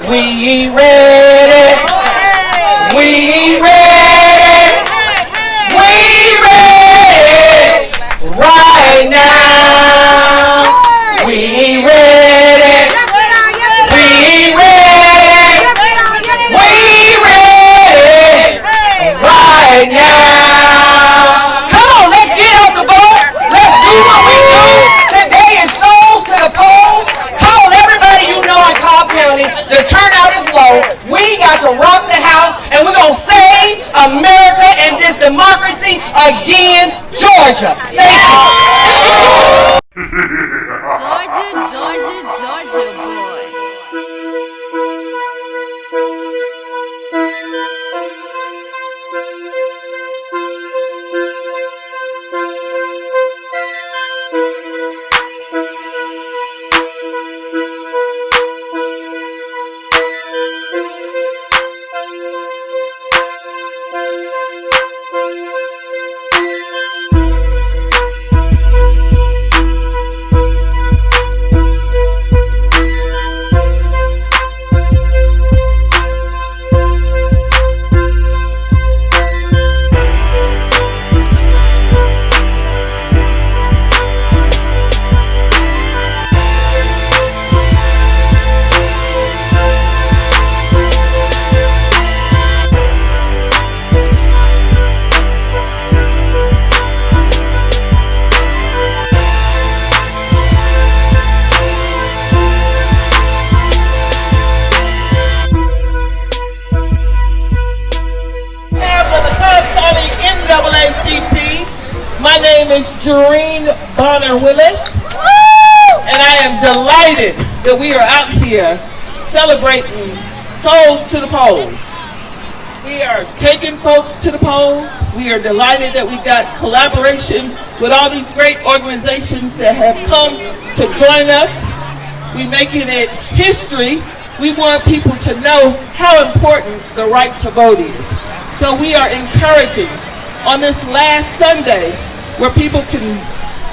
We ready. We ready. We ready. Right now. We ready. We ready. We ready. Right now. Come on, let's get out the vote. Let's do what we do. Today is souls to the polls. Call everybody you know in Cobb County. The turnout is low. We got to rock the house, and we're going to save America and this democracy again, Georgia. Thank you. Georgia boy. My name is Jareen Bonner-Willis, and I am delighted that we are out here celebrating Souls to the Polls. We are taking folks to the polls. We are delighted that we've got collaboration with all these great organizations that have come to join us. We're making it history. We want people to know how important the right to vote is. So we are encouraging on this last Sunday where people can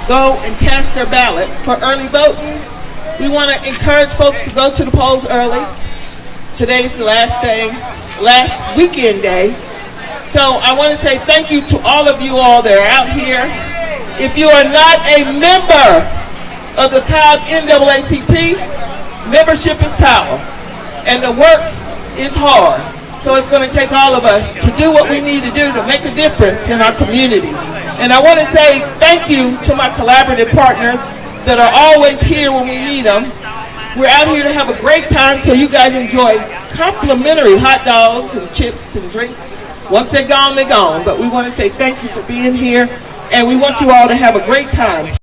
go and cast their ballot for early voting. We want to encourage folks to go to the polls early. Today's the last weekend day. So I want to say thank you to all of you all that are out here. If you are not a member of the Cobb NAACP, membership is power. And the work is hard. So it's going to take all of us to do what we need to do to make a difference in our community. And I want to say thank you to my collaborative partners that are always here when we need them. We're out here to have a great time, so you guys enjoy complimentary hot dogs and chips and drinks. Once they're gone, they're gone. But we want to say thank you for being here, and we want you all to have a great time.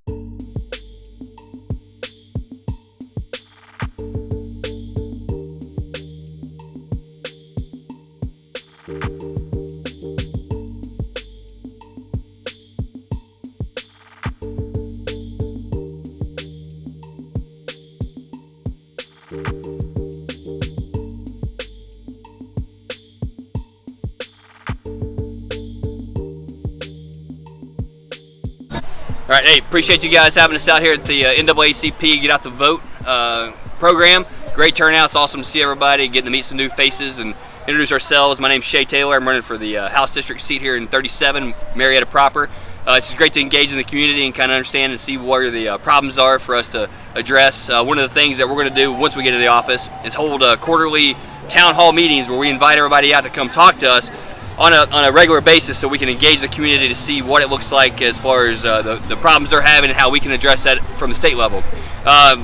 All right, hey, appreciate you guys having us out here at the NAACP Get Out the Vote program. Great turnout. It's awesome to see everybody, getting to meet some new faces and introduce ourselves. My name's Shay Taylor. I'm running for the House District seat here in 37, MayRetta proper. It's just great to engage in the community and kind of understand and see where the problems are for us to address. One of the things that we're going to do once we get into the office is hold quarterly town hall meetings where we invite everybody out to come talk to us on a regular basis, so we can engage the community to see what it looks like as far as the problems they're having and how we can address that from the state level.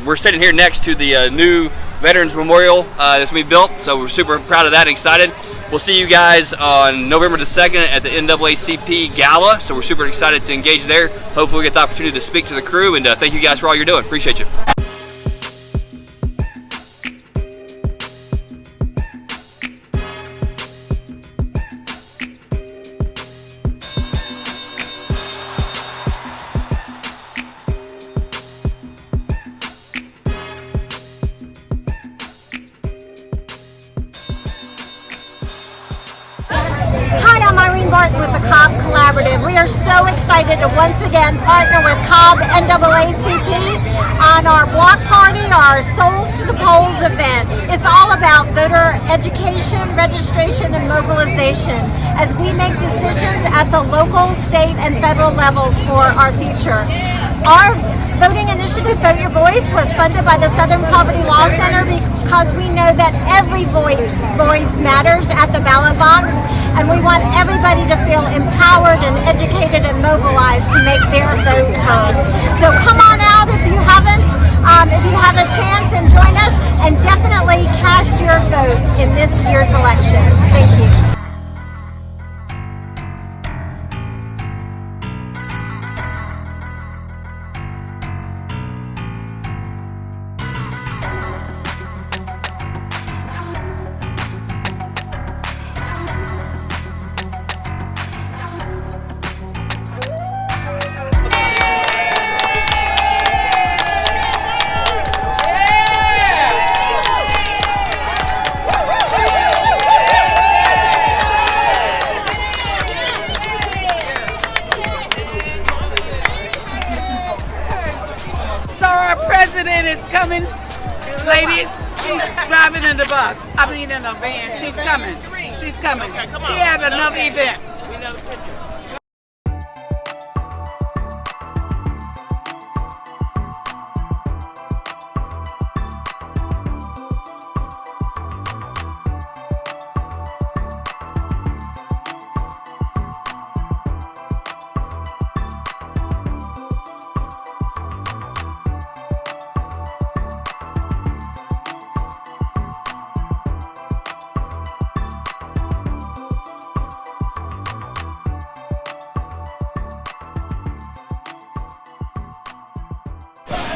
We're sitting here next to the new Veterans Memorial that's going to be built, so we're super proud of that and excited. We'll see you guys on November the 2nd at the NAACP Gala, so we're super excited to engage there. Hopefully we get the opportunity to speak to the crew, and thank you guys for all you're doing. Appreciate you. partner with the Cobb Collaborative. We are so excited to once again partner with Cobb NAACP on our block party, our Souls to the Polls event. It's all about voter education, registration, and mobilization as we make decisions at the local, state, and federal levels for our future. Our voting initiative, Vote Your Voice, was funded by the Southern Poverty Law Center because we know that every voice matters at the ballot box, and we want everybody to feel empowered and educated and mobilized to make their vote heard. So come on out if you haven't, if you have a chance, and join us, and definitely cast your vote in this year's election. Thank you. Is coming, ladies. She's driving in the bus. I mean, in a van. She's coming. She's coming. She had another event.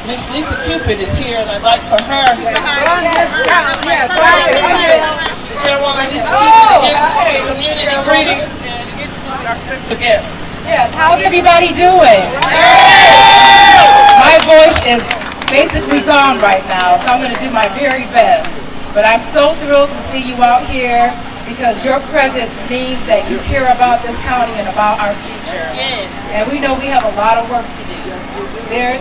Miss Lisa Cupid is here, and I'd like for her, Chairwoman Lisa Cupid, to give a community greeting. Again. Yeah, how's everybody doing? My voice is basically gone right now, so I'm going to do my very best. But I'm so thrilled to see you out here because your presence means that you care about this county and about our future. And we know we have a lot of work to do.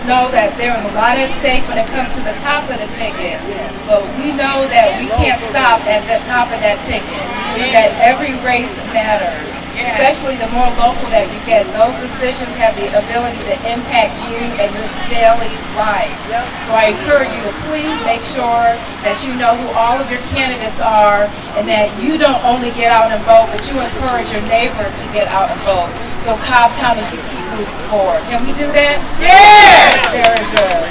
Know that there is a lot at stake when it comes to the top of the ticket, but we know that we can't stop at the top of that ticket. That every race matters, especially the more local that you get. Those decisions have the ability to impact you and your daily life. So I encourage you to please make sure that you know who all of your candidates are, and that you don't only get out and vote, but you encourage your neighbor to get out and vote. So Cobb County can keep moving forward. Can we do that? Yes! Very good.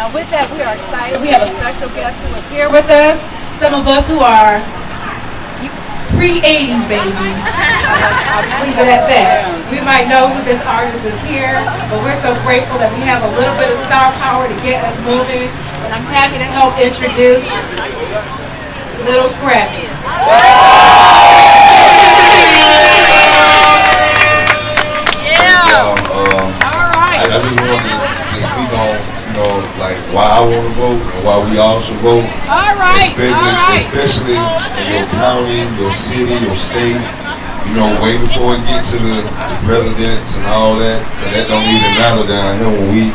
Now with that, we are excited. We have a special guest who is here with us. Some of us who are pre-80s babies. I'll just leave it at that. We might know who this artist is here, but we're so grateful that we have a little bit of star power to get us moving. And I'm happy to help introduce Little Scrappy. I just wanted to speak on, like why I want to vote and why we all should vote. Especially in your county, your city, your state. Waiting for it to get to the presidents and all that. Cause that don't even matter down here when we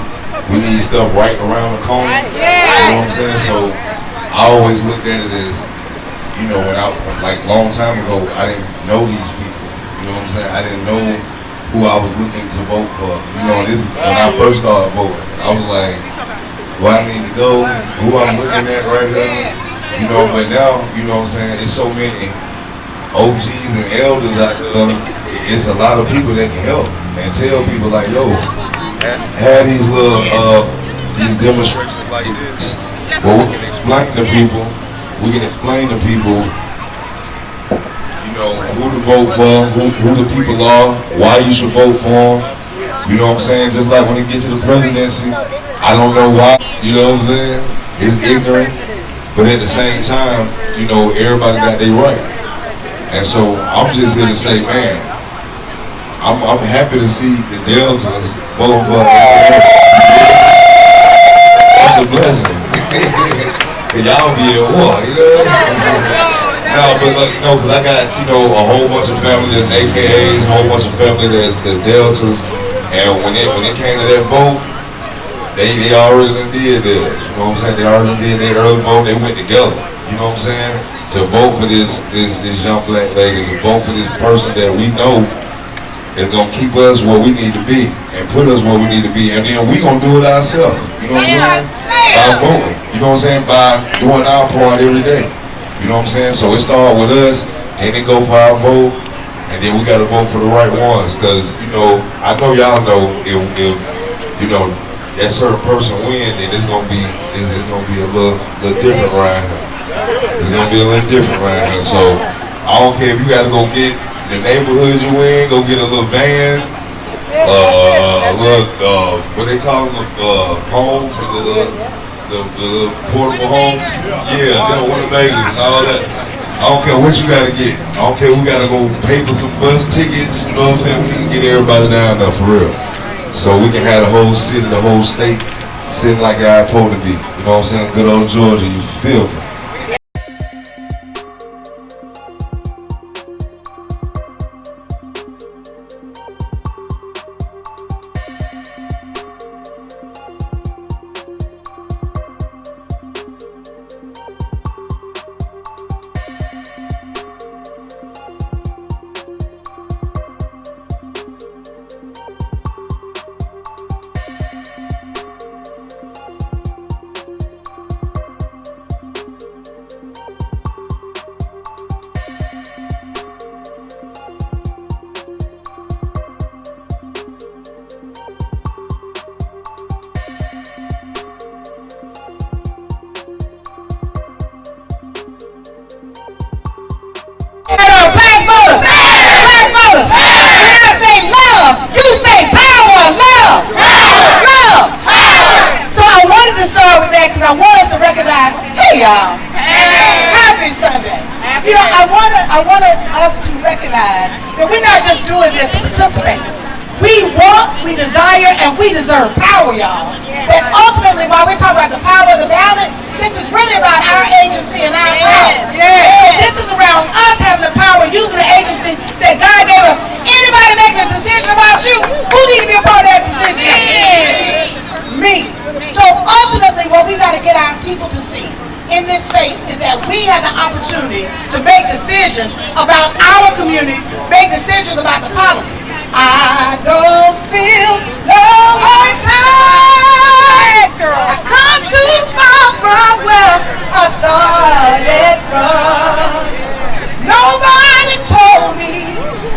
need stuff right around the corner. You know what I'm saying? So I always looked at it as, when I like long time ago, I didn't know these people. You know what I'm saying? I didn't know who I was looking to vote for. This when I first started voting, I was like, where I need to go, who I'm looking at right now. But now, you know what I'm saying, it's so many OGs and elders out there. It's a lot of people that can help and tell people like, yo, have these little these demonstrations like this. Well, we can explain to people. Who to vote for, who the people are, why you should vote for them. You know what I'm saying? Just like when you get to the presidency, I don't know why, you know what I'm saying? It's ignorant, but at the same time, everybody got their right. And so I'm just here to say, man, I'm happy to see the Deltas vote for That's a blessing. Cause y'all be at war, you know? No, but like, you know, cause I got, you know, a whole bunch of family that's AKAs, a whole bunch of family that's Deltas, and when it came to that vote, they already done did theirs. You know what I'm saying? They already did their early vote. They went together. You know what I'm saying? To vote for this young black lady, to vote for this person that we know is gonna keep us where we need to be and put us where we need to be, and then we gonna do it ourselves. You know what I'm saying? By voting. You know what I'm saying? By doing our part every day. You know what I'm saying? So it started with us, then it go for our vote, and then we gotta vote for the right ones. Cause you know, I know y'all know if you know that certain person win, then it's gonna be a little different right here. It's gonna be a little different right here. So I don't care if you gotta go get the neighborhoods you in, go get a little van, a little what they call them, home for the little portable homes. Yeah, them Winnebagers and all that. I don't care what you gotta get. I don't care we gotta go pay for some bus tickets. You know what I'm saying? We can get everybody down there for real. So we can have the whole city, the whole state sitting like I supposed to be. You know what I'm saying? Good old Georgia, you feel me? I want us to recognize that we're not just doing this to participate. We want, we desire, and we deserve power, y'all. But ultimately, while we're talking about the power of the ballot, this is really about our agency and our power. This is around us having the power, using the agency that God gave us. Anybody making a decision about you, who need to be a part of that decision? Me. So ultimately, what we got to get our people to see in this space is that we have the opportunity to make decisions about our communities, make decisions about the policy. I don't feel no more time. I come too far from where I started from. Nobody told me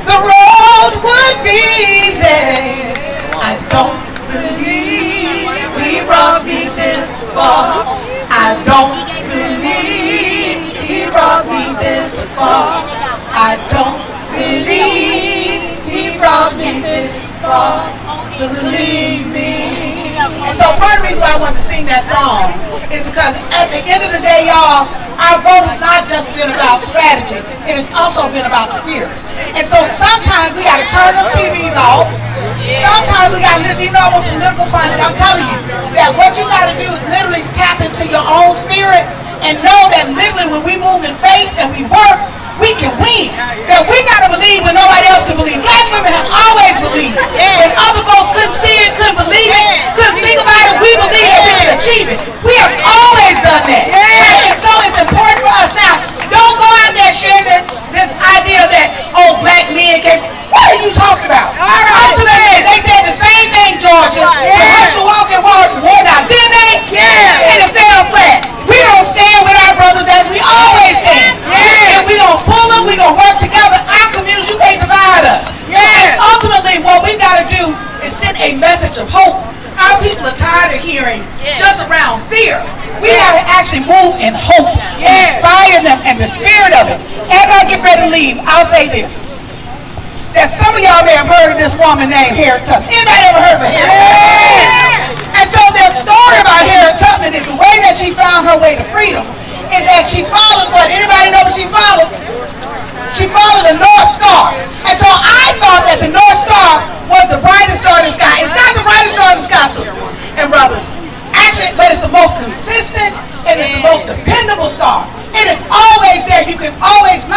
the road would be easy. I don't believe he brought me this far. I don't believe he brought me this far. I don't believe he brought me this far to leave me. And so part of the reason why I wanted to sing that song is because at the end of the day, y'all, our vote has not just been about strategy, it has also been about spirit. And so sometimes we gotta turn them TVs off. Sometimes we gotta listen, you know, with political pundit, I'm telling you that what you gotta do is literally tap into your own spirit and know that literally when we move in faith and we work, we can win. That we gotta believe when nobody else can believe. Black women have always believed. When other folks couldn't see it, couldn't believe it, couldn't think about it, we believe that we can achieve it. We have always done that. And so it's important for us now. Don't go out there sharing this idea that, oh, black men can. What are you talking about? Ultimately, they said the same thing, Georgia. The Herschel Walker wore out, didn't they? And it fell flat. We don't stand with our brothers as we always stand. And we don't pull them, we gonna work together. Our community, you can't divide us. And ultimately, what we gotta do is send a message of hope. Our people are tired of hearing just around fear. We gotta actually move in hope, inspire them, and the spirit of it. As I get ready to leave, I'll say this. That some of y'all may have heard of this woman named Harriet Tubman. Anybody ever heard of her? And so their story about Harriet Tubman is the way that she found her way to freedom is that she followed what? Anybody know what she followed? She followed the North Star. And so I thought that the North Star was the brightest star in the sky. It's not the brightest star in the sky, sisters and brothers. Actually, but it's the most consistent and it's the most dependable star. It is always there. You can always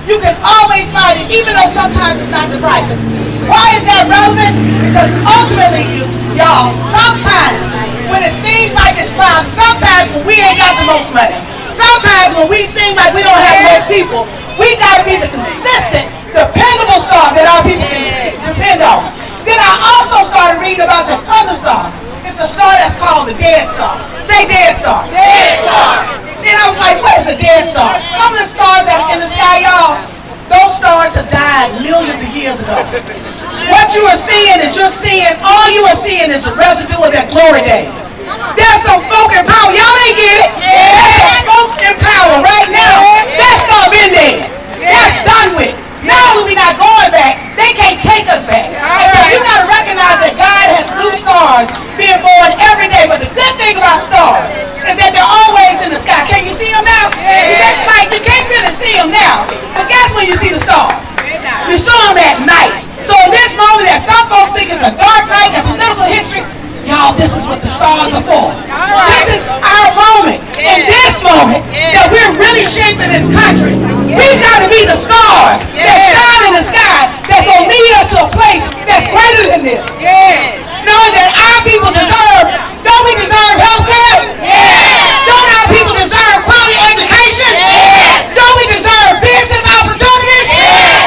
You can always find it, even though sometimes it's not the brightest. Why is that relevant? Because ultimately, y'all, sometimes when it seems like it's cloudy, sometimes when we ain't got the most money, sometimes when we seem like we don't have most people, we got to be the consistent, dependable star that our people can depend on. Then I also started reading about this other star. It's a star that's called the Dead Star. Say Dead Star. Dead Star. Then I was like, what is a dead star? Some of the stars that are in the sky, y'all, those stars have died millions of years ago. What you are seeing is all you are seeing is the residue of their glory days. There's some folk in power. Y'all ain't get it. There's some folks in power right now. That star been dead. That's done with. Not only we not going back, they can't take us back. And so you got to recognize that God has new stars being born every day. But the good thing about stars is that they're always in the sky. Can you see them now? You can't really see them now. But guess when you see the stars? You saw them at night. So in this moment that some folks think is a dark night in political history, y'all, this is what the stars are for. This is our moment. In this moment that we're really shaping this country, we've got to be the stars that shine in the sky that's going to lead us to a place that's greater than this. Knowing that our people don't we deserve health care? Don't our people deserve quality education? Don't we deserve business opportunities?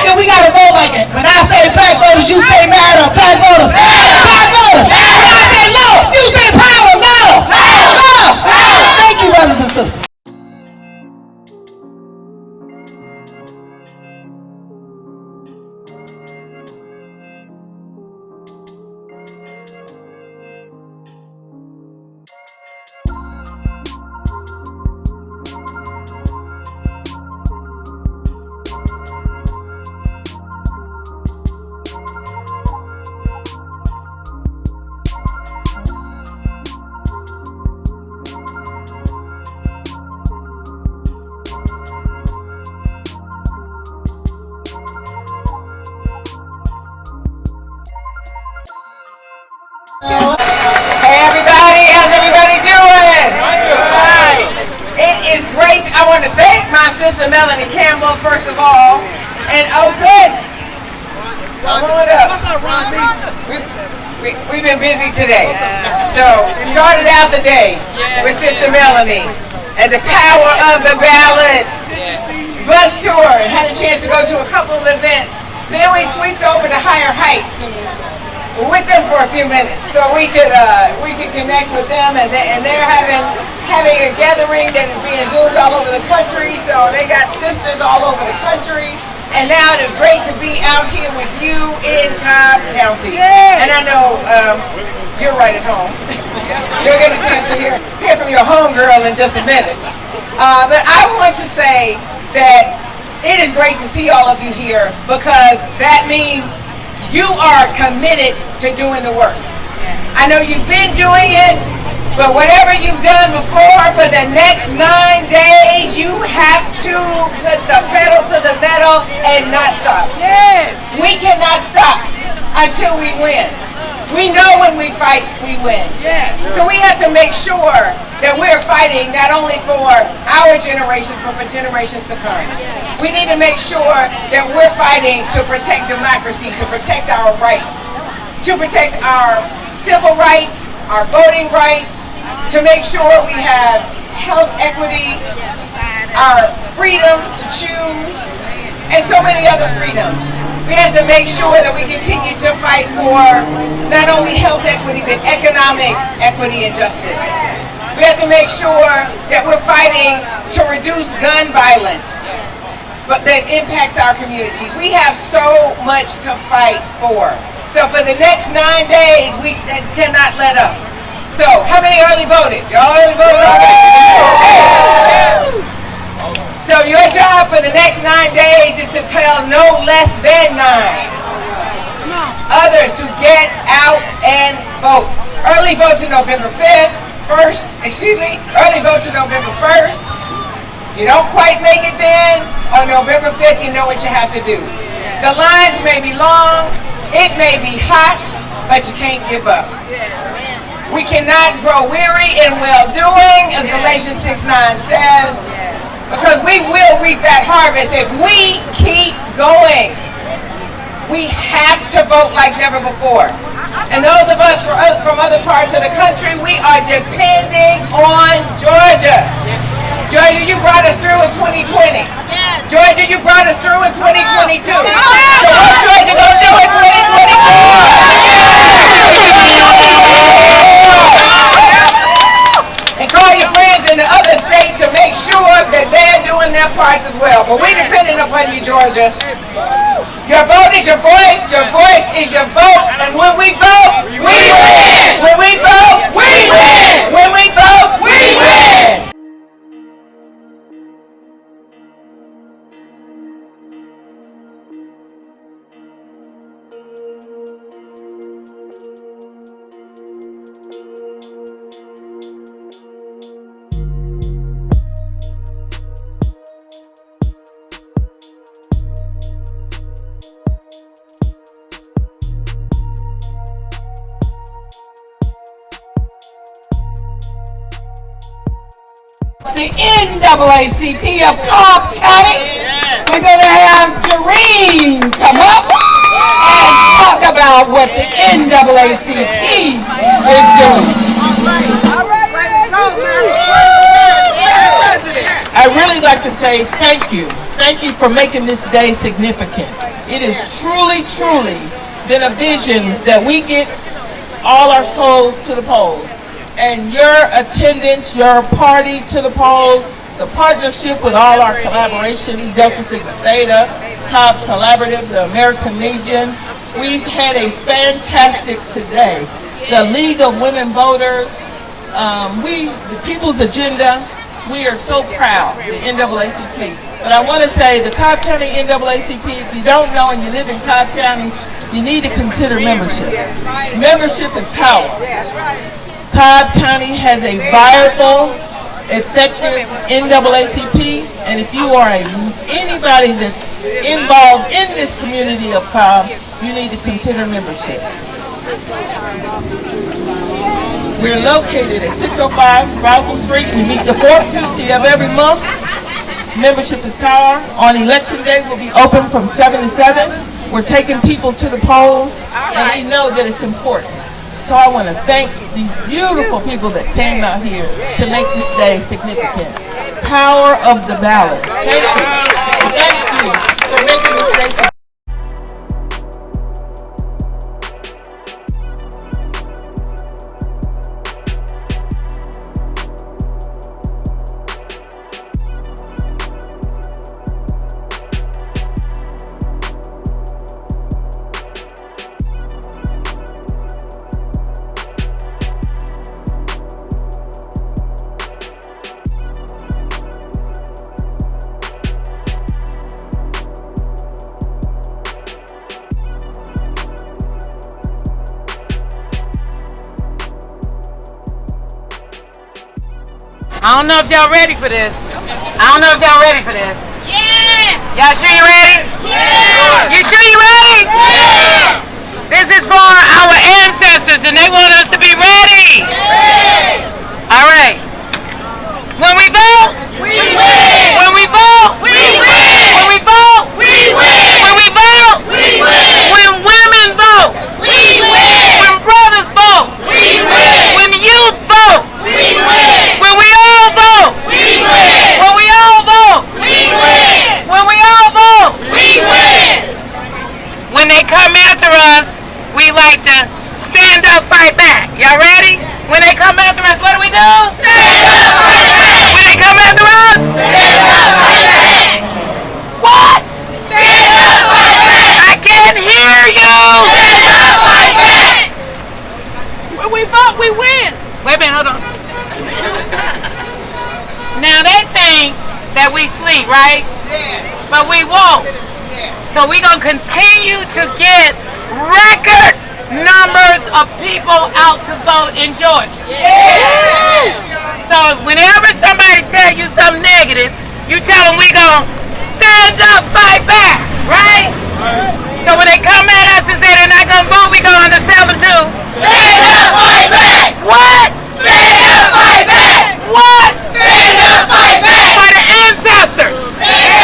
Then we got to vote like it. When I say black voters, you say MayRetta. Black voters. Black voters. When I say love, you say power. Love. Love. Thank you, brothers and sisters. Hey everybody, how's everybody doing? It is great. I want to thank my sister Melanie Campbell first of all. And oh good. Come on up. We've been busy today. So started out the day with Sister Melanie and the power of the ballot. Bus tour, had a chance to go to a couple of events. Then we switched over to Higher Heights and with them for a few minutes, so we could connect with them, and they're having a gathering that is being zoomed all over the country. So they got sisters all over the country, and now it is great to be out here with you in Cobb County. And I know you're right at home. You'll get a chance to hear from your homegirl in just a minute. But I want to say that it is great to see all of you here, because that means you are committed to doing the work. I know you've been doing it, but whatever you've done before, for the next 9 days, you have to put the pedal to the metal and not stop. We cannot stop until we win. We know when we fight, we win. So we have to make sure that we're fighting not only for our generations, but for generations to come. We need to make sure that we're fighting to protect democracy, to protect our rights, to protect our civil rights, our voting rights, to make sure we have health equity, our freedom to choose, and so many other freedoms. We have to make sure that we continue to fight for not only health equity, but economic equity and justice. We have to make sure that we're fighting to reduce gun violence, but that impacts our communities. We have so much to fight for. So for the next 9 days, we cannot let up. So how many early voted? Y'all early voted already? So your job for the next 9 days is to tell no less than 9 others to get out and vote. Early vote to November 1st. Early vote to November 1st. If you don't quite make it then, on November 5th, you know what you have to do. The lines may be long, it may be hot, but you can't give up. We cannot grow weary in well-doing, as Galatians 6:9 says, because we will reap that harvest if we keep going. We have to vote like never before. And those of us from other parts of the country, we are depending on Georgia. Georgia, you brought us through in 2020. Georgia, you brought us through in 2022. So what's Georgia going to do in 2024? And call your friends in the other states to make sure that they're doing their parts as well. But we're depending upon you, Georgia. Your vote is your voice is your vote, and when we vote, we win! When we vote, we win! When we vote, we win! The NAACP of Cobb County. We're going to have Jareen come up and talk about what the NAACP is doing. I'd really like to say thank you. Thank you for making this day significant. It has truly, truly been a vision that we get all our souls to the polls. And your attendance, your party to the polls, the partnership with all our collaboration, Delta Sigma Theta, Cobb Collaborative, the American Legion, we've had a fantastic today. The League of Women Voters, the People's Agenda, we are so proud, the NAACP. But I want to say the Cobb County NAACP, if you don't know and you live in Cobb County, you need to consider membership. Membership is power. Cobb County has a viable, effective NAACP, and if you are anybody that's involved in this community of Cobb, you need to consider membership. We're located at 605 Roswell Street. We meet the fourth Tuesday of every month. Membership is power. On election day, we'll be open from 7 to 7. We're taking people to the polls, and we know that it's important. So I want to thank these beautiful people that came out here to make this day significant. Power of the ballot. Thank you. Thank you for making this day significant. I don't know if y'all ready for this. Yes! Y'all sure you ready? Yes! You sure you ready? Yes! This is for our ancestors and they want us to be ready. Yes! All right. When we vote, we win. When we vote, we win. When we vote, we win. When we vote, we win. When women vote, we win. When brothers vote, we win. When youth vote, we win. When we all vote, we win. When we all vote, we win. When we all vote, we win. When they come after us, we like to stand up, fight back. Y'all ready? When they come after us, what do we do? Stand up, fight back. When they come after us, stand up, fight back. What? Stand up, fight back. I can't hear you. Stand up, fight back. When we vote, we win. Wait a minute, hold on. Now they think that we sleep, right? Yes. But we won't. Yes. So we're going to continue to get record numbers of people out to vote in Georgia. Yes. So whenever somebody tells you something negative, you tell them we going to stand up, fight back, right? So when they come at us and say they're not going to vote, we go on to 7-2. Stand up, fight back. What? Stand up, fight back. What? Stand up, fight back. For the ancestors. Stand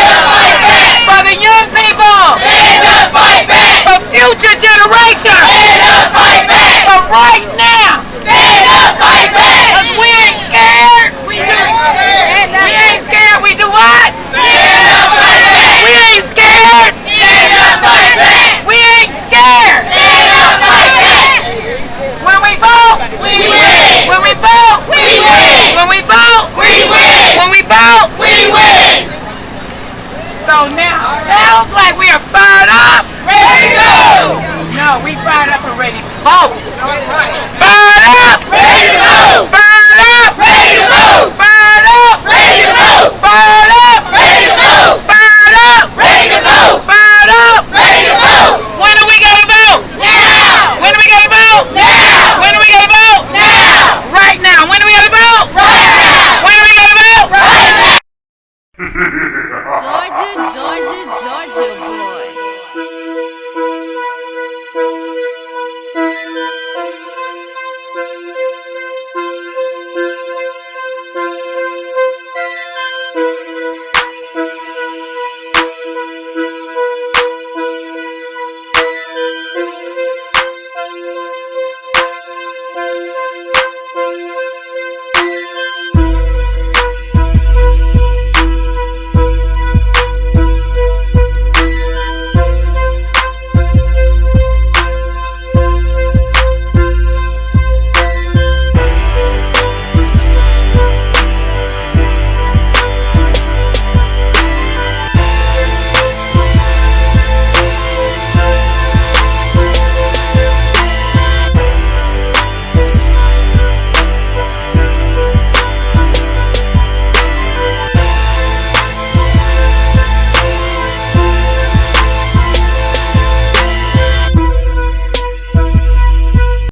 vote. Fired up. Ready to move. Fired up. Ready to move. Fired up. Ready to move. Fired up. Ready to move. Fired up. Ready to move. Fired up. Ready to move. When are we gonna vote? Now. When are we gonna vote? Now. When are we gonna vote? Now. Right now. When are we gonna vote? Right now. When are we gonna vote? Right now. Georgia, Georgia, Georgia.